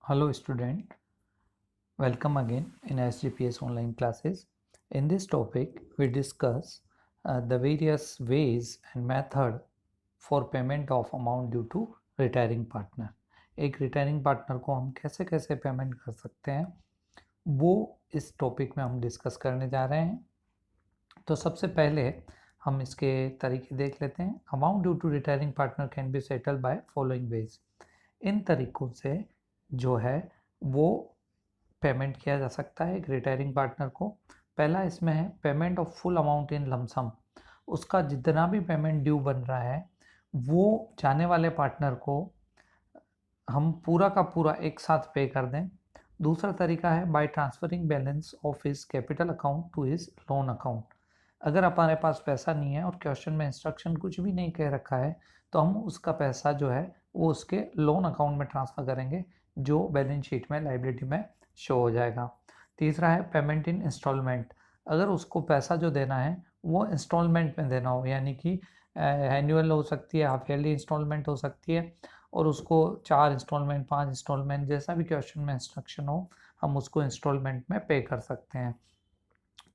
Hello student, welcome again in SGPS online classes. In this topic, we discuss the various ways and method for payment of amount due to retiring partner. एक retiring partner को हम कैसे कैसे payment कर सकते हैं वो इस टॉपिक में हम डिस्कस करने जा रहे हैं। तो सबसे पहले हम इसके तरीके देख लेते हैं। Amount due to retiring partner can be settled by following ways. इन तरीकों से जो है वो पेमेंट किया जा सकता है एक रिटायरिंग पार्टनर को। पहला इसमें है payment of full amount in lump sum. उसका जितना भी पेमेंट ड्यू बन रहा है वो जाने वाले पार्टनर को हम पूरा का पूरा एक साथ पे कर दें। दूसरा तरीका है by transferring balance of his capital account to his loan account. अगर हमारे पास पैसा नहीं है और क्वेश्चन में इंस्ट्रक्शन कुछ भी नहीं कह रखा है तो हम उसका पैसा जो है वो उसके लोन अकाउंट में ट्रांसफ़र करेंगे जो बैलेंस शीट में लाइबिलिटी में शो हो जाएगा। तीसरा है पेमेंट इन इंस्टॉलमेंट। अगर उसको पैसा जो देना है वो इंस्टॉलमेंट में देना हो, यानी कि एनुअल हो सकती है, हाफ ईयरली इंस्टॉलमेंट हो सकती है, और उसको 4 इंस्टॉलमेंट 5 इंस्टॉलमेंट जैसा भी क्वेश्चन में इंस्ट्रक्शन हो हम उसको इंस्टॉलमेंट में पे कर सकते हैं।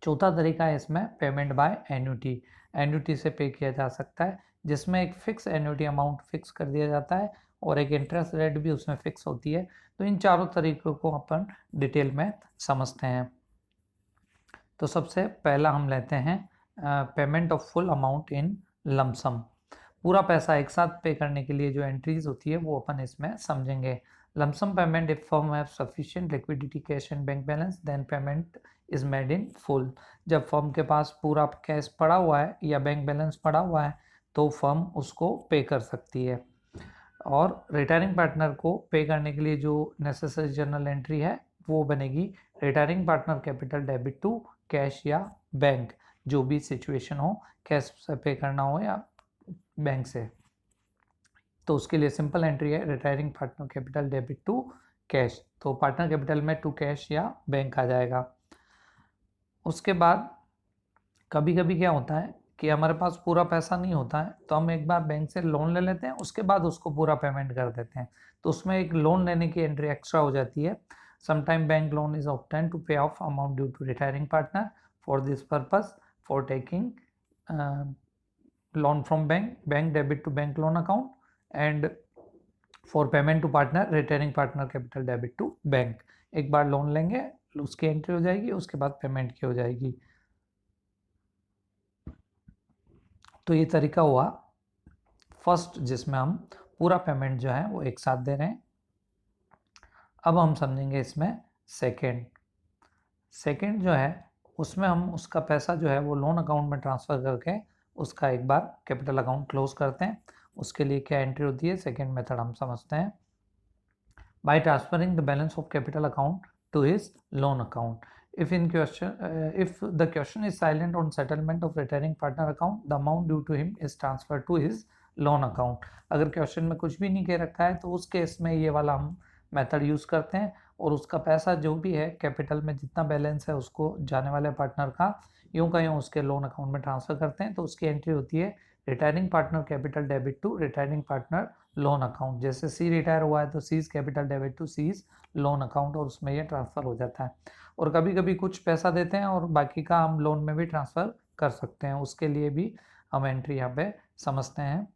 चौथा तरीका है इसमें पेमेंट बाय एन्युटी। एन्युटी से पे किया जा सकता है जिसमें एक फिक्स एन्युटी अमाउंट फिक्स कर दिया जाता है और एक इंटरेस्ट रेट भी उसमें फिक्स होती है। तो इन चारों तरीकों को अपन डिटेल में समझते हैं। तो सबसे पहला हम लेते हैं payment of full amount in lump sum. पूरा पैसा एक साथ पे करने के लिए जो एंट्रीज होती है वो अपन इसमें समझेंगे। Lump sum payment if firm have sufficient liquidity cash and bank balance then payment is made in full. जब फर्म के पास पूरा कैश पड़ा हुआ है या बैंक बैलेंस पड़ा हुआ है तो फर्म उसको पे कर सकती है। और रिटायरिंग पार्टनर को पे करने के लिए जो नेसेसरी जर्नल एंट्री है वो बनेगी retiring partner capital debit to cash या बैंक, जो भी सिचुएशन हो, कैश से पे करना हो या बैंक से। तो उसके लिए सिंपल एंट्री है retiring partner capital debit to cash, तो पार्टनर कैपिटल में टू कैश या बैंक आ जाएगा। उसके बाद कभी कभी क्या होता है कि हमारे पास पूरा पैसा नहीं होता है तो हम एक बार बैंक से लोन ले लेते हैं, उसके बाद उसको पूरा पेमेंट कर देते हैं, तो उसमें एक लोन लेने की एंट्री एक्स्ट्रा हो जाती है। Sometime bank loan is obtain to pay off amount due to retiring partner for this purpose for taking loan from bank debit to bank loan account and for payment to partner retiring partner capital debit to bank। एक बार loan लेंगे उसकी entry हो जाएगी, उसके बाद payment की हो जाएगी। तो ये तरीका हुआ फर्स्ट जिसमें हम पूरा पेमेंट जो है वो एक साथ दे रहे हैं। अब हम समझेंगे इसमें सेकेंड जो है उसमें हम उसका पैसा जो है वो लोन अकाउंट में ट्रांसफ़र करके उसका एक बार कैपिटल अकाउंट क्लोज करते हैं। उसके लिए क्या एंट्री होती है, सेकेंड मेथड हम समझते हैं। By transferring the balance of capital account to his loan account. if the question is silent on settlement of retiring partner account, the amount due to him is transferred to his loan account। अगर question में कुछ भी नहीं कह रखा है तो उस केस में ये वाला हम मेथड यूज़ करते हैं और उसका पैसा जो भी है कैपिटल में जितना बैलेंस है उसको जाने वाले पार्टनर का यूं का यूं उसके लोन अकाउंट में ट्रांसफ़र करते हैं। तो उसकी एंट्री होती है retiring partner capital debit to retiring partner loan account. जैसे सी रिटायर हुआ है तो C's capital debit to C's loan account और उसमें ये ट्रांसफ़र हो जाता है। और कभी कभी कुछ पैसा देते हैं और बाकी का हम लोन में भी ट्रांसफ़र कर सकते हैं, उसके लिए भी हम एंट्री यहाँ पे समझते हैं।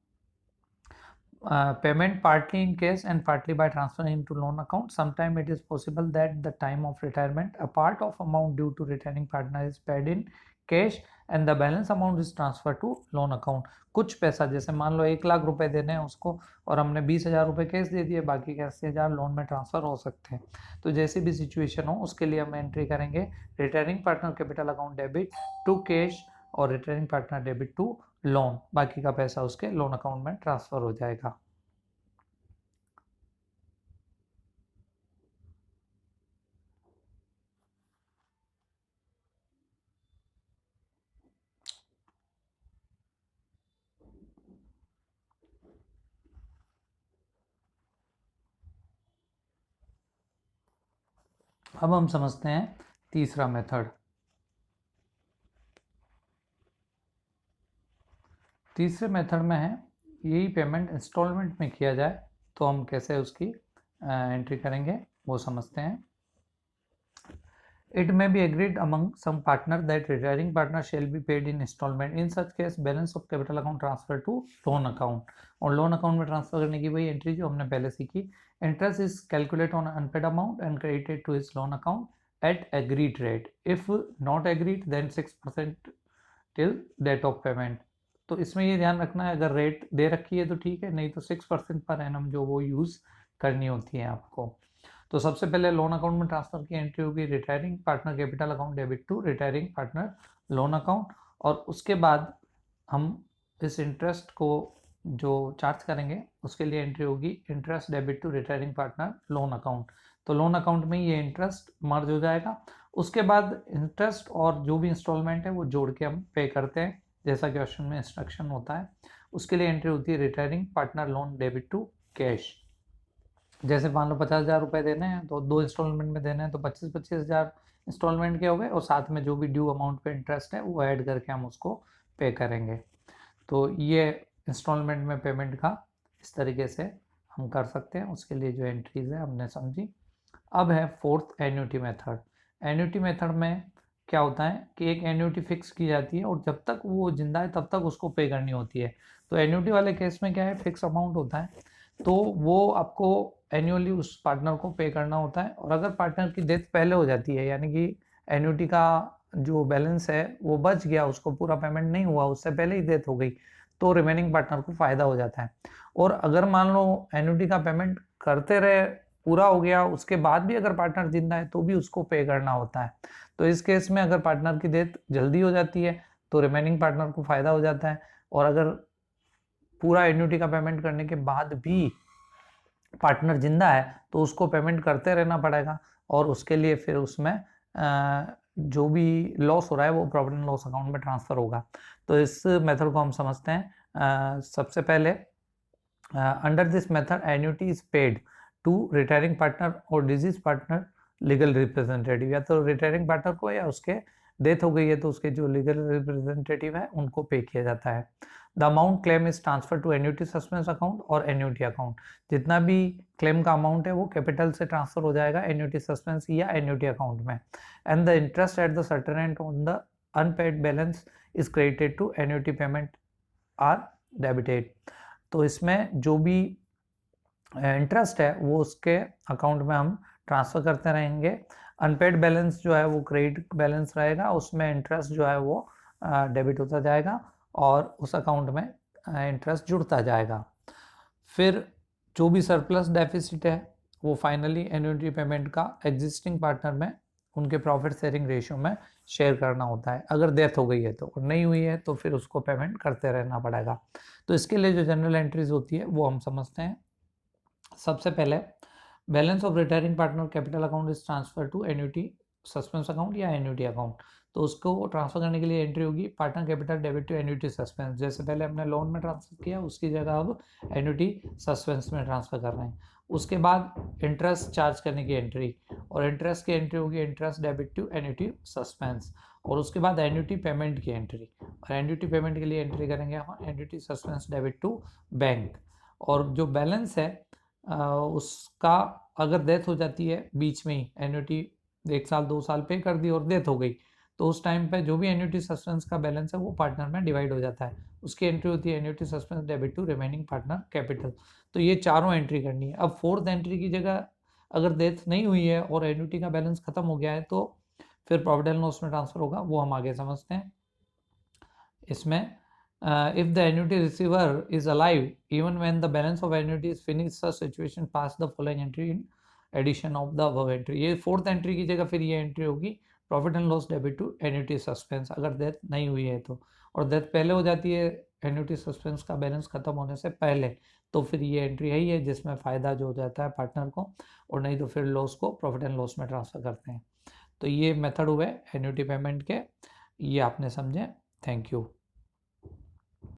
Payment partly in cash and partly by transfer into loan account. Sometimes it is possible that the time of retirement a part of amount due to retiring partner is paid in cash and the balance amount is transferred to loan account। कुछ पैसा जैसे मान लो 1 लाख रुपए देने हैं उसको और हमने 20,000 रुपये कैश दे दिए, बाकी के 80,000 लोन में ट्रांसफ़र हो सकते हैं। तो जैसी भी सिचुएशन हो उसके लिए हम एंट्री करेंगे retiring partner capital account debit to cash और retiring partner debit to loan, बाकी का पैसा उसके लोन अकाउंट में ट्रांसफ़र हो जाएगा। अब हम समझते हैं तीसरा मेथड। तीसरे मेथड में है यही पेमेंट इंस्टॉलमेंट में किया जाए तो हम कैसे उसकी एंट्री करेंगे। वो समझते हैं। It may be agreed among some partner that retiring partner shall be paid in installment. In such case, balance of capital account transfer to loan account. और लोन अकाउंट में ट्रांसफर करने की वही एंट्री जो हमने पहले सीखी. Interest is calculated on unpaid amount and credited to his loan account at agreed rate. If not agreed, then 6% till date of payment. तो इसमें ये ध्यान रखना है, अगर रेट दे रखी है तो ठीक है, नहीं तो 6% पर एनम जो वो यूज़ करनी होती है आपको. तो सबसे पहले लोन अकाउंट में ट्रांसफर की एंट्री होगी retiring partner capital account debit to retiring partner loan account, और उसके बाद हम इस इंटरेस्ट को जो चार्ज करेंगे उसके लिए एंट्री होगी interest debit to retiring partner loan account. तो लोन अकाउंट में ये इंटरेस्ट मर्ज हो जाएगा. उसके बाद इंटरेस्ट और जो भी इंस्टॉलमेंट है वो जोड़ के हम पे करते हैं, जैसा क्वेश्चन में इंस्ट्रक्शन होता है. उसके लिए एंट्री होती है retiring partner loan debit to cash. जैसे मान लो 50,000 रुपये देने हैं तो 2 इंस्टॉलमेंट में देने हैं, तो 25,000 इंस्टॉलमेंट के हो गए, और साथ में जो भी ड्यू अमाउंट पे इंटरेस्ट है वो ऐड करके हम उसको पे करेंगे. तो ये इंस्टॉलमेंट में पेमेंट का इस तरीके से हम कर सकते हैं. उसके लिए जो एंट्रीज है हमने समझी. अब है fourth annuity method. Annuity method में क्या होता है कि एक एन्युटी फिक्स की जाती है और जब तक वो जिंदा है तब तक उसको पे करनी होती है. तो एन्युटी वाले केस में क्या है, फिक्स अमाउंट होता है, तो वो आपको एनुअली उस पार्टनर को पे करना होता है. और अगर पार्टनर की डेथ पहले हो जाती है, यानी कि एन्युटी का जो बैलेंस है वो बच गया, उसको पूरा पेमेंट नहीं हुआ, उससे पहले ही डेथ हो गई, तो रिमेनिंग पार्टनर को फ़ायदा हो जाता है. और अगर मान लो एन्युटी का पेमेंट करते रहे, पूरा हो गया, उसके बाद भी अगर पार्टनर जिंदा है तो भी उसको पे करना होता है. तो इस केस में अगर पार्टनर की डेथ जल्दी हो जाती है तो रिमेनिंग पार्टनर को फ़ायदा हो जाता है. और अगर पूरा एन्युटी का पेमेंट करने के बाद भी पार्टनर जिंदा है तो उसको पेमेंट करते रहना पड़ेगा, और उसके लिए फिर उसमें जो भी लॉस हो रहा है वो प्रॉफिट एंड लॉस अकाउंट में ट्रांसफ़र होगा. तो इस मेथड को हम समझते हैं. सबसे पहले under this method annuity is paid to retiring partner और डिजीज पार्टनर लीगल रिप्रेजेंटेटिव. या तो रिटायरिंग पार्टनर को, या उसके डेथ हो गई है तो उसके जो लीगल रिप्रेजेंटेटिव है उनको पे किया जाता है. The amount claim is transfer to annuity suspense account और एन्युटी अकाउंट. जितना भी क्लेम का अमाउंट है वो कैपिटल से ट्रांसफर हो जाएगा एन्युटी सस्पेंस या एन्युटी अकाउंट में. And the interest at the certain end on the unpaid balance is credited to annuity payment are debited. तो इसमें जो भी इंटरेस्ट है वो उसके अकाउंट में हम ट्रांसफ़र करते रहेंगे. अनपेड बैलेंस जो है वो क्रेडिट बैलेंस रहेगा, उसमें इंटरेस्ट जो है वो डेबिट होता जाएगा और उस अकाउंट में इंटरेस्ट जुड़ता जाएगा. फिर जो भी सरप्लस डेफिसिट है वो फाइनली एन्युटी पेमेंट का एग्जिस्टिंग पार्टनर में उनके प्रॉफिट शेयरिंग रेशियो में शेयर करना होता है. अगर डेथ हो गई है तो, और नहीं हुई है तो फिर उसको पेमेंट करते रहना पड़ेगा. तो इसके लिए जो जनरल एंट्रीज होती है वो हम समझते हैं. सबसे पहले balance of retiring partner capital account is transfer to annuity suspense account या एन्युटी अकाउंट. तो उसको ट्रांसफर करने के लिए एंट्री होगी partner capital debit to annuity suspense. जैसे पहले हमने लोन में ट्रांसफर किया, उसकी जगह अब एन्युटी सस्पेंस में ट्रांसफर कर रहे हैं. उसके बाद इंटरेस्ट चार्ज करने की एंट्री, और इंटरेस्ट की एंट्री होगी interest debit to annuity suspense. और उसके बाद एन्युटी पेमेंट की एंट्री, और एन्युटी पेमेंट के लिए एंट्री करेंगे हम annuity suspense debit to bank. और जो बैलेंस है उसका अगर डेथ हो जाती है बीच में ही, एन्युटी 1 साल 2 साल पे कर दी और डेथ हो गई, तो उस टाइम पे जो भी एन्युटी सस्पेंस का बैलेंस है वो पार्टनर में डिवाइड हो जाता है. उसकी एंट्री होती है annuity suspense debit to remaining partner capital. तो ये चारों एंट्री करनी है. अब फोर्थ एंट्री की जगह अगर डेथ नहीं हुई है और एन्युटी का बैलेंस खत्म हो गया है तो फिर प्रॉफिट एंड लॉस में ट्रांसफर होगा, वो हम आगे समझते हैं. इसमें if the annuity receiver is alive even when the balance of annuity is finished, such situation pass the following entry in addition of the above entry. ये फोर्थ एंट्री की जगह फिर ये एंट्री होगी profit and loss debit to annuity suspense, अगर death नहीं हुई है तो. और डेथ पहले हो जाती है एन्युटी सस्पेंस का बैलेंस खत्म होने से पहले, तो फिर ये एंट्री है ही है जिसमें फ़ायदा जो हो जाता है पार्टनर को, और नहीं तो फिर लॉस को प्रॉफिट एंड लॉस में ट्रांसफ़र करते हैं. तो ये मेथड हुए एन्युटी पेमेंट के, ये आपने समझे. Thank you.